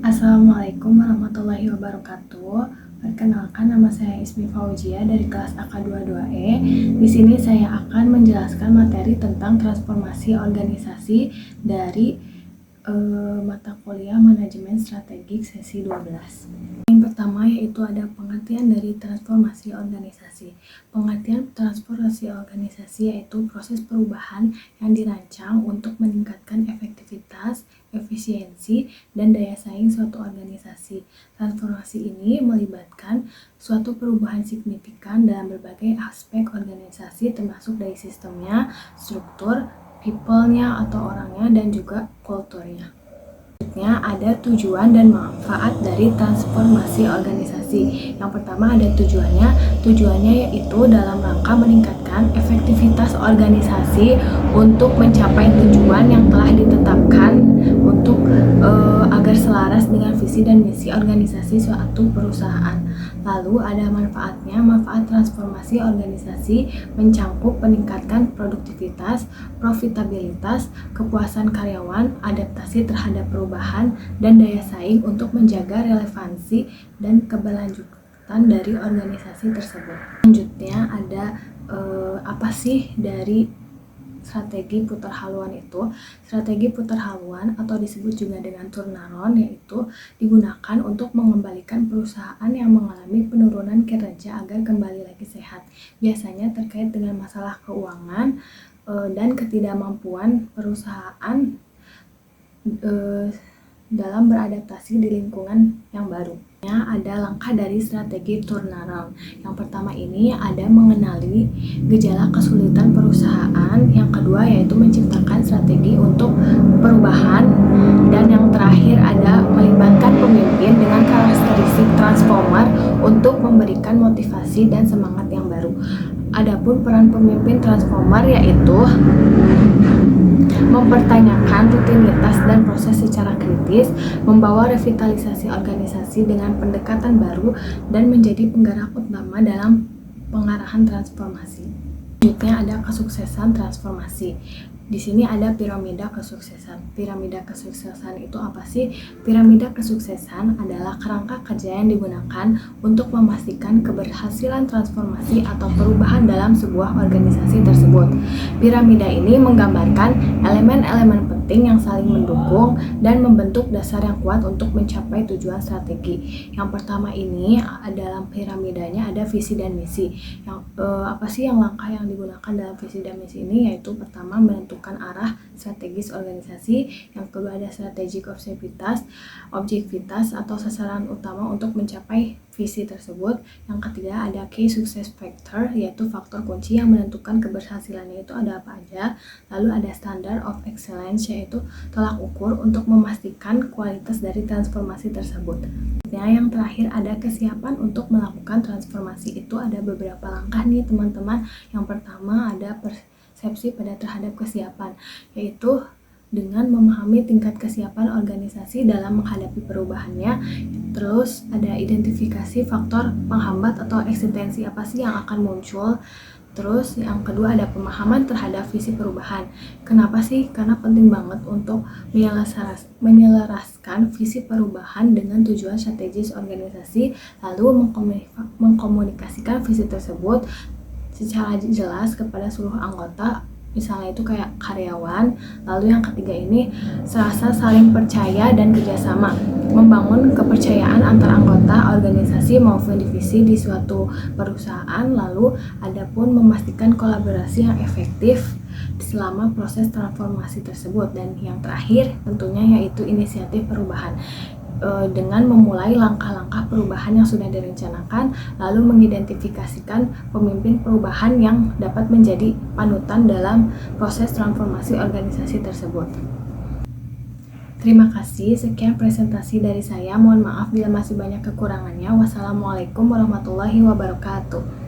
Assalamualaikum warahmatullahi wabarakatuh. Perkenalkan, nama saya Ismi Fauzia dari kelas AK22E. Di sini saya akan menjelaskan materi tentang transformasi organisasi dari mata kuliah Manajemen Strategik sesi 12. Yang pertama yaitu ada pengertian dari transformasi organisasi. Pengertian transformasi organisasi yaitu proses perubahan yang dirancang untuk meningkatkan efektivitas, efisiensi, dan daya saing suatu organisasi. Transformasi ini melibatkan suatu perubahan signifikan dalam berbagai aspek organisasi termasuk dari sistemnya, struktur, people-nya atau orangnya, dan juga kulturnya. Selanjutnya ada tujuan dan manfaat dari transformasi organisasi. Yang pertama ada tujuannya yaitu dalam rangka meningkatkan efektivitas organisasi untuk mencapai tujuan yang telah ditetapkan untuk agar selaras dengan visi dan misi organisasi suatu perusahaan. Lalu ada manfaatnya. Manfaat transformasi organisasi mencangkup peningkatan produktivitas, profitabilitas, kepuasan karyawan, adaptasi terhadap perubahan, dan daya saing untuk menjaga relevansi dan keberlanjutan dari organisasi tersebut. Selanjutnya ada apa sih dari strategi putar haluan itu? Strategi putar haluan atau disebut juga dengan turnaround yaitu digunakan untuk mengembalikan perusahaan yang mengalami penurunan kinerja agar kembali lagi sehat. Biasanya terkait dengan masalah keuangan dan ketidakmampuan perusahaan dalam beradaptasi di lingkungan yang baru. Ada langkah dari strategi turnaround. Yang pertama ini ada mengenali gejala kesulitan perusahaan. Yang kedua yaitu menciptakan strategi untuk perubahan. Dan yang terakhir ada melibatkan pemimpin dengan karakteristik transformer untuk memberikan motivasi dan semangat yang baru. Adapun peran pemimpin transformer yaitu mempertanyakan rutinitas dan proses secara kritis, membawa revitalisasi organisasi dengan pendekatan baru, dan menjadi penggerak utama dalam pengarahan transformasi. Selanjutnya ada kesuksesan transformasi. Di sini ada piramida kesuksesan. Piramida kesuksesan itu apa sih? Piramida kesuksesan adalah kerangka kerja yang digunakan untuk memastikan keberhasilan transformasi atau perubahan dalam sebuah organisasi tersebut. Piramida ini menggambarkan elemen-elemen penting yang saling mendukung dan membentuk dasar yang kuat untuk mencapai tujuan strategi. Yang pertama ini dalam piramidanya ada visi dan misi. Apa sih langkah yang digunakan dalam visi dan misi ini? Yaitu pertama menentukan arah strategis organisasi, yang kedua ada strategic objektivitas atau sasaran utama untuk mencapai visi tersebut, yang ketiga ada key success factor yaitu faktor kunci yang menentukan keberhasilannya itu ada apa aja, lalu ada standard of excellence yaitu tolak ukur untuk memastikan kualitas dari transformasi tersebut. Yang terakhir ada kesiapan untuk melakukan transformasi. Itu ada beberapa langkah nih teman-teman. Yang pertama ada persepsi pada terhadap kesiapan, yaitu dengan memahami tingkat kesiapan organisasi dalam menghadapi perubahannya. Terus ada identifikasi faktor penghambat atau eksistensi apa sih yang akan muncul. Terus yang kedua ada pemahaman terhadap visi perubahan. Kenapa sih? Karena penting banget untuk menyelaraskan visi perubahan dengan tujuan strategis organisasi, lalu mengkomunikasikan visi tersebut secara jelas kepada seluruh anggota, misalnya itu kayak karyawan. Lalu yang ketiga ini rasa saling percaya dan kerjasama, membangun kepercayaan antar anggota organisasi maupun divisi di suatu perusahaan. Lalu adapun memastikan kolaborasi yang efektif selama proses transformasi tersebut. Dan yang terakhir tentunya yaitu inisiatif perubahan, dengan memulai langkah-langkah perubahan yang sudah direncanakan, lalu mengidentifikasikan pemimpin perubahan yang dapat menjadi panutan dalam proses transformasi organisasi tersebut. Terima kasih, sekian presentasi dari saya. Mohon maaf bila masih banyak kekurangannya. Wassalamualaikum warahmatullahi wabarakatuh.